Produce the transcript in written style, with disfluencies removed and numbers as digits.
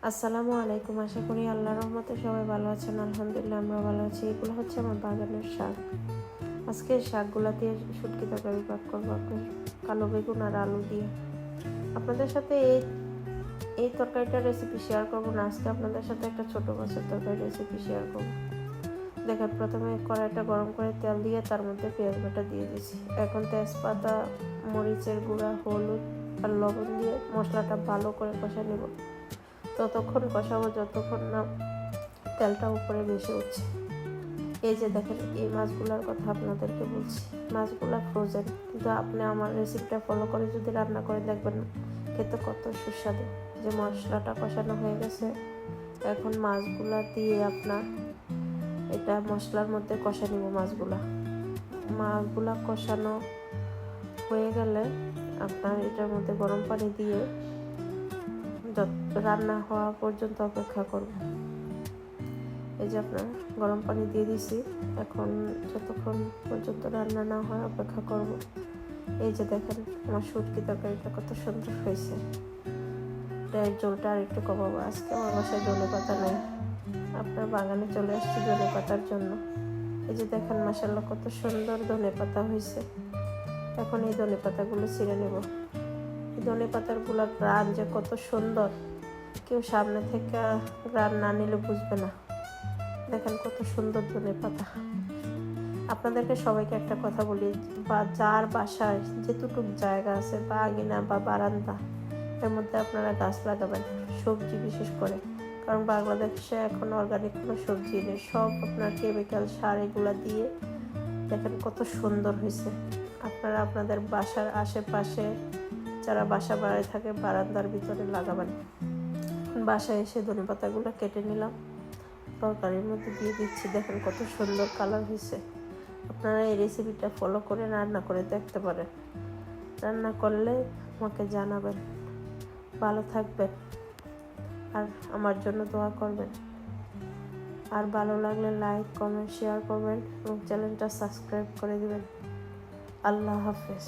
আসসালামু আলাইকুম। আশা করি আল্লাহর রহমতে সবাই ভালো আছেন। আলহামদুলিল্লাহ আমরা ভালো আছি। এগুলো হচ্ছে আমার বাগানের শাক। আজকে শাকগুলা দিয়ে শুটকি তরকারি পাক করবো, আপনার কালো বেগুন আর আলু দিয়ে। আপনাদের সাথে এই তরকারিটার রেসিপি শেয়ার করবো না, আজকে আপনাদের সাথে একটা ছোট মাছের তরকারি রেসিপি শেয়ার করবো। দেখেন, প্রথমে কড়াইটা গরম করে তেল দিয়ে তার মধ্যে পেঁয়াজ বাটা দিয়ে দিয়েছি। এখন তেজপাতা, মরিচের গুঁড়া, হলুদ আর লবণ দিয়ে মশলাটা ভালো করে কষা নেব। ততক্ষণ কষাবো যতক্ষণ না তেলটা উপরে ভেসে উঠছে। এই যে দেখেন, এই মাছগুলোর কথা আপনাদেরকে বলছি। মাছগুলা ফ্রোজেন, কিন্তু আপনি আমার রেসিপিটা ফলো করে যদি রান্না করে দেখবেন খেতে কত সুস্বাদু। যে মশলাটা কষানো হয়ে গেছে, এখন মাছগুলা দিয়ে আপনার এটা মশলার মধ্যে কষা নিব। মাছগুলা কষানো হয়ে গেলে আপনার এটার মধ্যে গরম পানি দিয়ে রান্না হওয়া পর্যন্ত অপেক্ষা করব। এই যে আপনার গরম পানি দিয়ে দিছি, এখন যতক্ষণ পর্যন্ত রান্না না হয় অপেক্ষা করব। এই যে দেখেন, আমার শুটকি তরকারিটা কত সুন্দর হয়েছে। এর ঝোলটা আর একটু কমাবো। আজকে আমার বাসায় ধনে পাতা নেই, আপনার বাগানে চলে আসছি ধনে পাতার জন্য। এই যে দেখেন, মাশাআল্লাহ কত সুন্দর ধনে পাতা হয়েছে। এখন এই ধনে পাতাগুলো ছিঁড়ে নেব। এই ধনে পাতার গুলা গ্রান যে কত সুন্দর, কেউ সামনে থেকে গ্রান না নিলে বুঝবে না। দেখেন কত সুন্দর ধনে পাতা। আপনাদেরকে সবাইকে একটা কথা বলি, বা যার বাসায় যেটুকু জায়গা আছে বা আঙিনা বা বারান্দা, এর মধ্যে আপনারা গাছ লাগাবেন, সবজি বিশেষ করে। কারণ বাংলাদেশে এখন অর্গানিক কোনো সবজি নেই, সব আপনার কেমিক্যাল সার এগুলা দিয়ে। দেখেন কত সুন্দর হয়েছে। আপনারা আপনাদের বাসার আশেপাশে যারা বাসা বাড়ায় থাকে বারান্দার ভিতরে লাগাবেন। বাসায় এসে ধনে পাতাগুলো কেটে নিলাম, তরকারির মধ্যে দিয়ে দিচ্ছি। দেখেন কত সুন্দর কালার হয়েছে। আপনারা এই রেসিপিটা ফলো করে রান্না করে দেখতে পারেন। রান্না করলে আমাকে জানাবেন। ভালো থাকবেন আর আমার জন্য দোয়া করবেন। আর ভালো লাগলে লাইক, কমেন্ট, শেয়ার করবেন এবং চ্যানেলটা সাবস্ক্রাইব করে দিবেন। আল্লাহ হাফেজ।